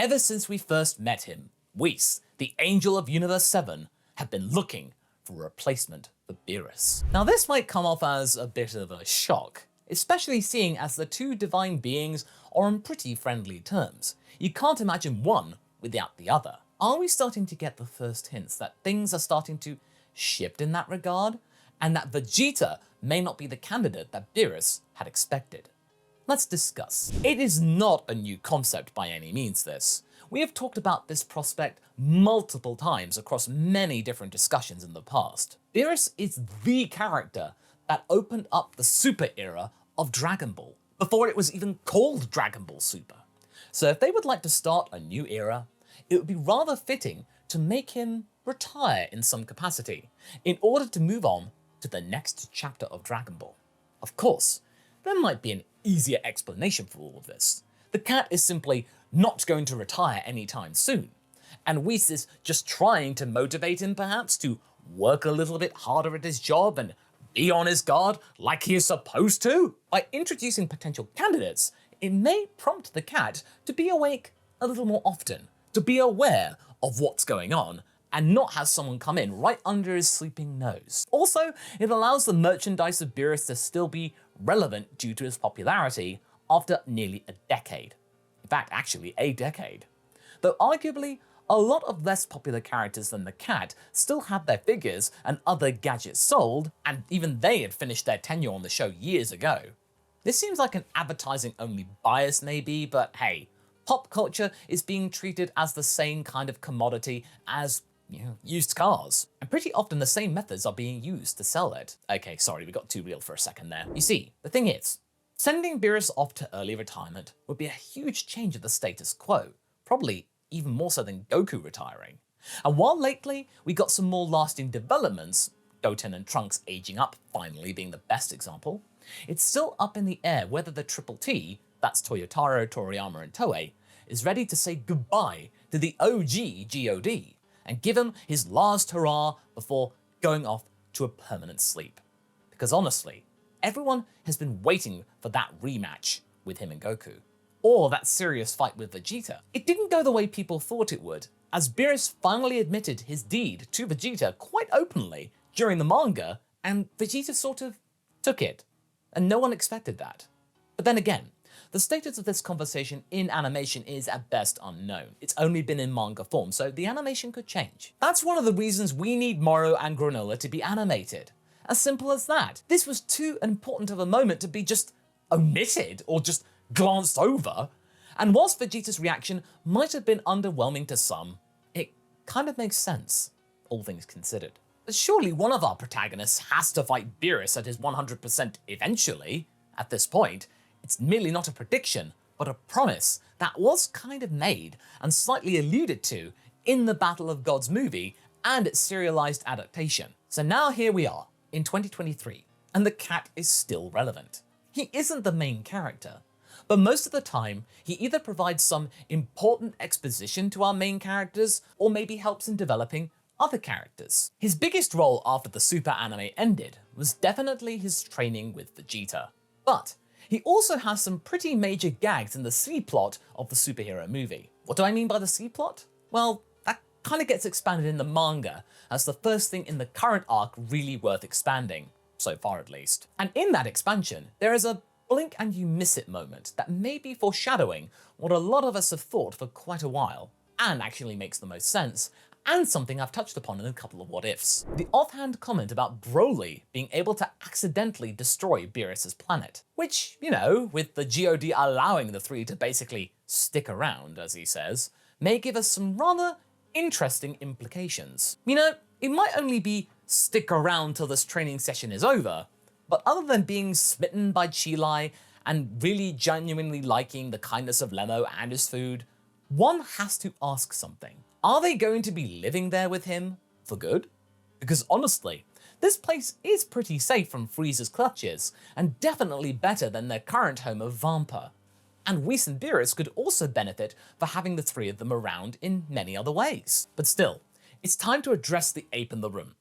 Ever since we first met him, Whis, the Angel of Universe 7, have been looking for a replacement for Beerus. Now this might come off as a bit of a shock, especially seeing as the two divine beings are on pretty friendly terms. You can't imagine one without the other. Are we starting to get the first hints that things are starting to shift in that regard, and that Vegeta may not be the candidate that Beerus had expected? Let's discuss. It is not a new concept by any means, this. We have talked about this prospect multiple times across many different discussions in the past. Beerus is the character that opened up the Super era of Dragon Ball, before it was even called Dragon Ball Super. So if they would like to start a new era, it would be rather fitting to make him retire in some capacity, in order to move on to the next chapter of Dragon Ball. Of course, there might be an easier explanation for all of this. The cat is simply not going to retire anytime soon, and Whis is just trying to motivate him perhaps to work a little bit harder at his job and be on his guard like he is supposed to. By introducing potential candidates, it may prompt the cat to be awake a little more often, to be aware of what's going on, and not have someone come in right under his sleeping nose. Also, it allows the merchandise of Beerus to still be relevant due to his popularity after nearly a decade. In fact, actually a decade. Though arguably, a lot of less popular characters than the cat still had their figures and other gadgets sold, and even they had finished their tenure on the show years ago. This seems like an advertising-only bias maybe, but hey, pop culture is being treated as the same kind of commodity as used cars. And pretty often the same methods are being used to sell it. Okay, sorry, we got too real for a second there. You see, the thing is, sending Beerus off to early retirement would be a huge change of the status quo, probably even more so than Goku retiring. And while lately we got some more lasting developments, Goten and Trunks aging up finally being the best example, it's still up in the air whether the Triple T, that's Toyotaro, Toriyama and Toei, is ready to say goodbye to the OG GOD, and give him his last hurrah before going off to a permanent sleep. Because honestly, everyone has been waiting for that rematch with him and Goku, or that serious fight with Vegeta. It didn't go the way people thought it would, as Beerus finally admitted his deed to Vegeta quite openly during the manga, and Vegeta sort of took it, and no one expected that. But then again, the status of this conversation in animation is at best unknown. It's only been in manga form, so the animation could change. That's one of the reasons we need Moro and Granola to be animated. As simple as that. This was too important of a moment to be just omitted or just glanced over. And whilst Vegeta's reaction might have been underwhelming to some, it kind of makes sense, all things considered. But surely one of our protagonists has to fight Beerus at his 100% eventually. At this point, it's merely not a prediction, but a promise that was kind of made and slightly alluded to in the Battle of Gods movie and its serialized adaptation. So now here we are, in 2023, and the cat is still relevant. He isn't the main character, but most of the time, he either provides some important exposition to our main characters, or maybe helps in developing other characters. His biggest role after the Super anime ended was definitely his training with Vegeta. But he also has some pretty major gags in the C-plot of the superhero movie. What do I mean by the C-plot? Well, that kind of gets expanded in the manga as the first thing in the current arc really worth expanding, so far at least. And in that expansion, there is a blink and you miss it moment that may be foreshadowing what a lot of us have thought for quite a while, and actually makes the most sense, and something I've touched upon in a couple of what-ifs. The offhand comment about Broly being able to accidentally destroy Beerus' planet, which, with the GOD allowing the three to basically stick around, as he says, may give us some rather interesting implications. It might only be stick around till this training session is over, but other than being smitten by Chilai and really genuinely liking the kindness of Lemo and his food, one has to ask something. Are they going to be living there with him for good? Because honestly, this place is pretty safe from Frieza's clutches, and definitely better than their current home of Vampa. And Whis and Beerus could also benefit for having the three of them around in many other ways. But still, it's time to address the ape in the room.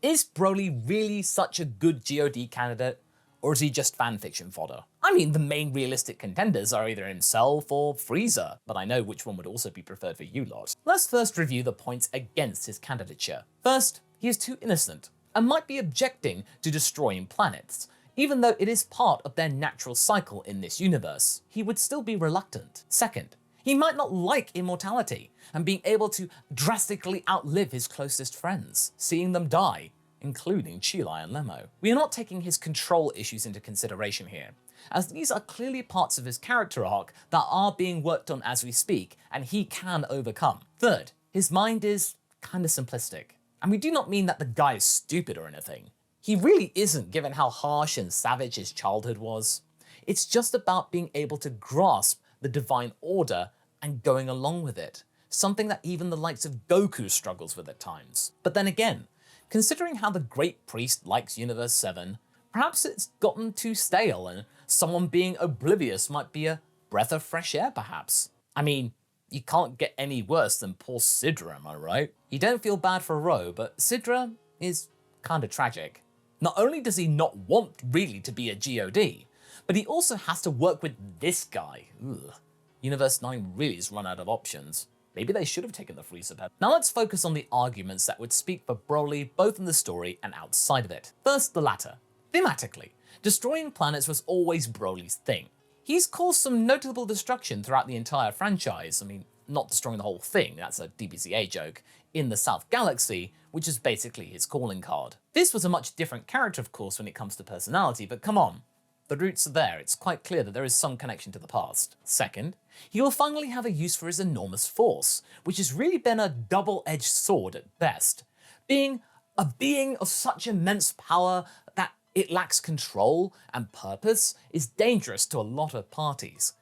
Is Broly really such a good GOD candidate, or is he just fanfiction fodder? I mean, the main realistic contenders are either himself or Frieza, but I know which one would also be preferred for you lot. Let's first review the points against his candidature. First, he is too innocent and might be objecting to destroying planets. Even though it is part of their natural cycle in this universe, he would still be reluctant. Second, he might not like immortality and being able to drastically outlive his closest friends, seeing them die, including Chilai and Lemo. We are not taking his control issues into consideration here, as these are clearly parts of his character arc that are being worked on as we speak and he can overcome. Third, his mind is kinda simplistic. And we do not mean that the guy is stupid or anything. He really isn't, given how harsh and savage his childhood was. It's just about being able to grasp the divine order and going along with it, something that even the likes of Goku struggles with at times. But then again, considering how the Great Priest likes Universe 7, perhaps it's gotten too stale and someone being oblivious might be a breath of fresh air perhaps. I mean, you can't get any worse than poor Sidra, am I right? You don't feel bad for Ro, but Sidra is kinda tragic. Not only does he not want really to be a GOD, but he also has to work with this guy. Ugh. Universe 9 really has run out of options. Maybe they should have taken the Frieza pet. Now let's focus on the arguments that would speak for Broly both in the story and outside of it. First, the latter. Thematically, destroying planets was always Broly's thing. He's caused some notable destruction throughout the entire franchise. I mean, not destroying the whole thing, that's a DBZA joke, in the South Galaxy, which is basically his calling card. This was a much different character, of course, when it comes to personality, but come on. The roots are there, it's quite clear that there is some connection to the past. Second, he will finally have a use for his enormous force, which has really been a double-edged sword at best. Being a being of such immense power that it lacks control and purpose is dangerous to a lot of parties.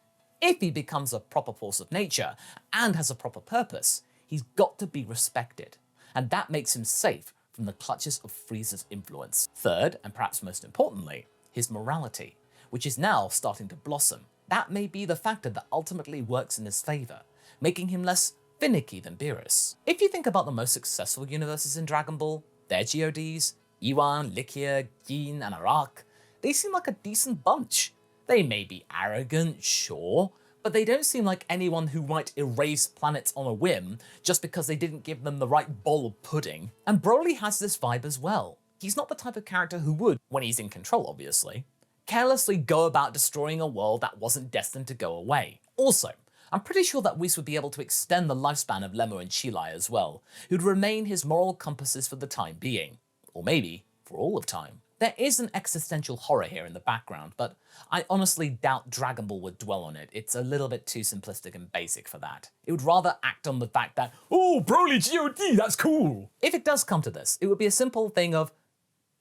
If he becomes a proper force of nature and has a proper purpose, he's got to be respected, and that makes him safe from the clutches of Frieza's influence. Third, and perhaps most importantly, his morality, which is now starting to blossom. That may be the factor that ultimately works in his favour, making him less finicky than Beerus. If you think about the most successful universes in Dragon Ball, their GODs, Iwan, Likia, Gin, and Arak, they seem like a decent bunch. They may be arrogant, sure, but they don't seem like anyone who might erase planets on a whim just because they didn't give them the right bowl of pudding. And Broly has this vibe as well. He's not the type of character who would, when he's in control obviously, carelessly go about destroying a world that wasn't destined to go away. Also, I'm pretty sure that Whis would be able to extend the lifespan of Lemo and Chilai as well, who'd remain his moral compasses for the time being. Or maybe for all of time. There is an existential horror here in the background, but I honestly doubt Dragon Ball would dwell on it. It's a little bit too simplistic and basic for that. It would rather act on the fact that, oh, Broly GOD, that's cool! If it does come to this, it would be a simple thing of,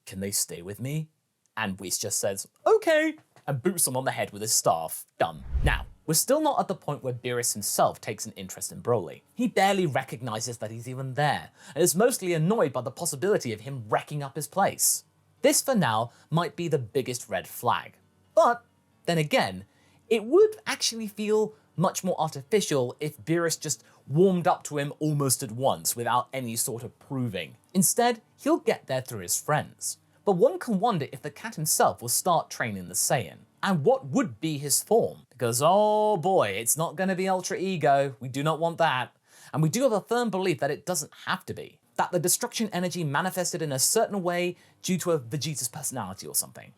can they stay with me? And Whis just says, okay, and boots him on the head with his staff. Done. Now, we're still not at the point where Beerus himself takes an interest in Broly. He barely recognizes that he's even there, and is mostly annoyed by the possibility of him wrecking up his place. This, for now, might be the biggest red flag. But, then again, it would actually feel much more artificial if Beerus just warmed up to him almost at once without any sort of proving. Instead, he'll get there through his friends. But one can wonder if the cat himself will start training the Saiyan. And what would be his form? Because, oh boy, it's not going to be Ultra Ego. We do not want that. And we do have a firm belief that it doesn't have to be. That the destruction energy manifested in a certain way due to a Vegeta's personality or something.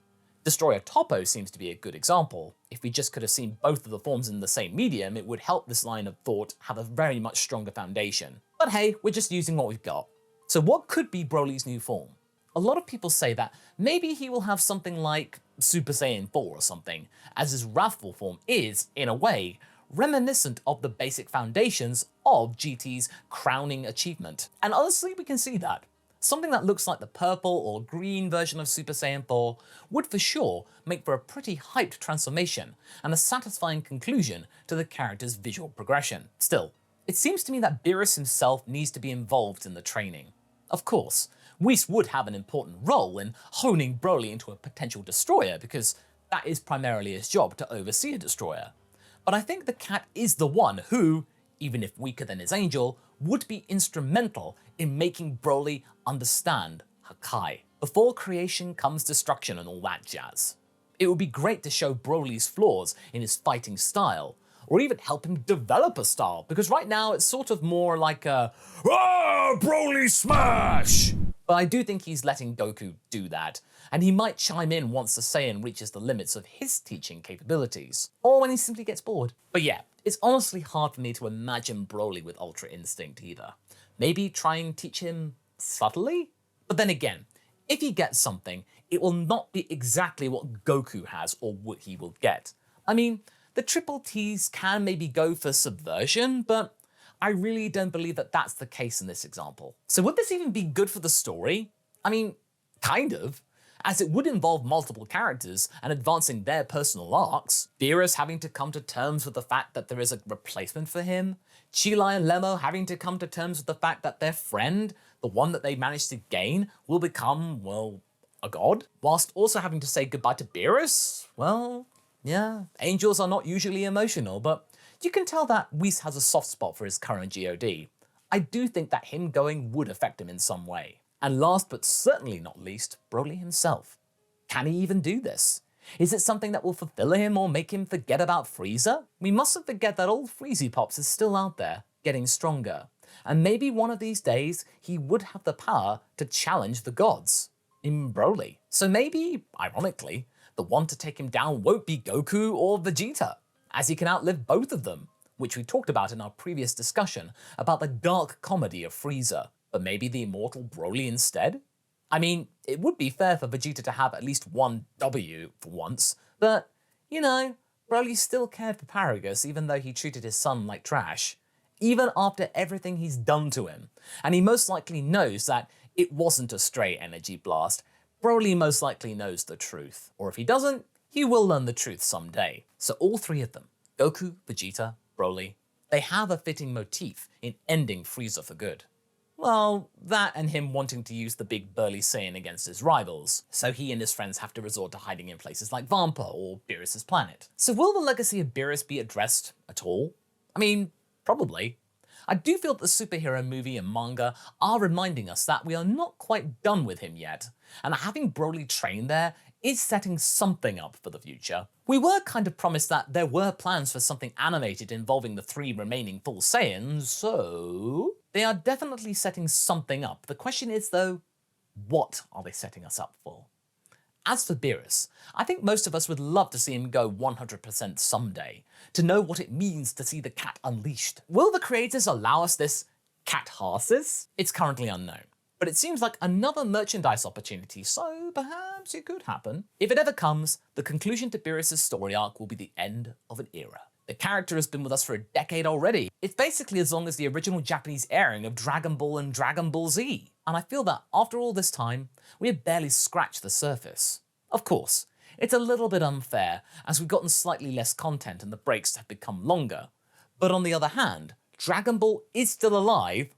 Destroyer Toppo seems to be a good example. If we just could have seen both of the forms in the same medium, it would help this line of thought have a very much stronger foundation. But hey, we're just using what we've got. So what could be Broly's new form? A lot of people say that maybe he will have something like Super Saiyan 4 or something, as his wrathful form is, in a way, reminiscent of the basic foundations of GT's crowning achievement. And honestly, we can see that. Something that looks like the purple or green version of Super Saiyan 4 would for sure make for a pretty hyped transformation and a satisfying conclusion to the character's visual progression. Still, it seems to me that Beerus himself needs to be involved in the training. Of course, Whis would have an important role in honing Broly into a potential destroyer because that is primarily his job to oversee a destroyer. But I think the cat is the one who, even if weaker than his angel, would be instrumental in making Broly understand Hakai. Before creation comes destruction and all that jazz. It would be great to show Broly's flaws in his fighting style, or even help him develop a style, because right now it's sort of more like a Broly smash! But I do think he's letting Goku do that, and he might chime in once the Saiyan reaches the limits of his teaching capabilities, or when he simply gets bored. But yeah, it's honestly hard for me to imagine Broly with Ultra Instinct either. Maybe try and teach him subtly? But then again, if he gets something, it will not be exactly what Goku has or what he will get. I mean, the triple T's can maybe go for subversion, but I really don't believe that that's the case in this example. So would this even be good for the story? I mean, kind of, as it would involve multiple characters and advancing their personal arcs. Beerus having to come to terms with the fact that there is a replacement for him, Chilai and Lemmo having to come to terms with the fact that their friend, the one that they managed to gain, will become, well, a god, whilst also having to say goodbye to Beerus. Well, yeah, angels are not usually emotional, but you can tell that Whis has a soft spot for his current GOD. I do think that him going would affect him in some way. And last but certainly not least, Broly himself. Can he even do this? Is it something that will fulfill him or make him forget about Frieza? We mustn't forget that old Freezy Pops is still out there, getting stronger. And maybe one of these days, he would have the power to challenge the gods in Broly. So maybe, ironically, the one to take him down won't be Goku or Vegeta, as he can outlive both of them, which we talked about in our previous discussion about the dark comedy of Frieza, but maybe the immortal Broly instead? I mean, it would be fair for Vegeta to have at least one W for once, but, you know, Broly still cared for Paragus even though he treated his son like trash, even after everything he's done to him, and he most likely knows that it wasn't a stray energy blast. Broly most likely knows the truth, or if he doesn't, he will learn the truth someday. So all three of them, Goku, Vegeta, Broly, they have a fitting motif in ending Frieza for good. Well, that and him wanting to use the big burly Saiyan against his rivals, so he and his friends have to resort to hiding in places like Vampa or Beerus' planet. So will the legacy of Beerus be addressed at all? I mean, probably. I do feel that the superhero movie and manga are reminding us that we are not quite done with him yet, and having Broly train there is setting something up for the future. We were kind of promised that there were plans for something animated involving the 3 remaining full Saiyans, so they are definitely setting something up. The question is though, what are they setting us up for? As for Beerus, I think most of us would love to see him go 100% someday, to know what it means to see the cat unleashed. Will the creators allow us this catharsis? It's currently unknown, but it seems like another merchandise opportunity, so perhaps it could happen. If it ever comes, the conclusion to Beerus' story arc will be the end of an era. The character has been with us for a decade already. It's basically as long as the original Japanese airing of Dragon Ball and Dragon Ball Z. And I feel that after all this time, we have barely scratched the surface. Of course, it's a little bit unfair as we've gotten slightly less content and the breaks have become longer. But on the other hand, Dragon Ball is still alive,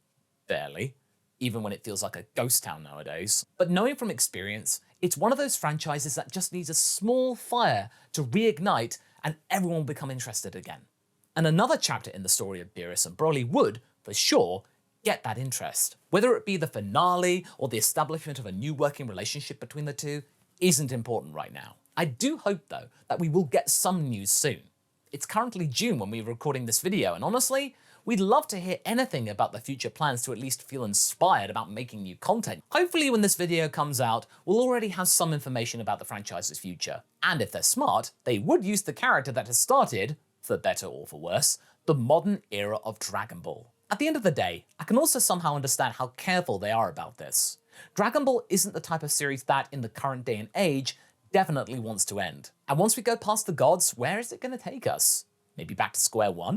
barely, even when it feels like a ghost town nowadays. But knowing from experience, it's one of those franchises that just needs a small fire to reignite and everyone will become interested again. And another chapter in the story of Beerus and Broly would, for sure, get that interest. Whether it be the finale or the establishment of a new working relationship between the two isn't important right now. I do hope though that we will get some news soon. It's currently June when we're recording this video, and honestly, we'd love to hear anything about the future plans to at least feel inspired about making new content. Hopefully when this video comes out, we'll already have some information about the franchise's future. And if they're smart, they would use the character that has started, for better or for worse, the modern era of Dragon Ball. At the end of the day, I can also somehow understand how careful they are about this. Dragon Ball isn't the type of series that, in the current day and age, definitely wants to end. And once we go past the gods, where is it going to take us? Maybe back to square one?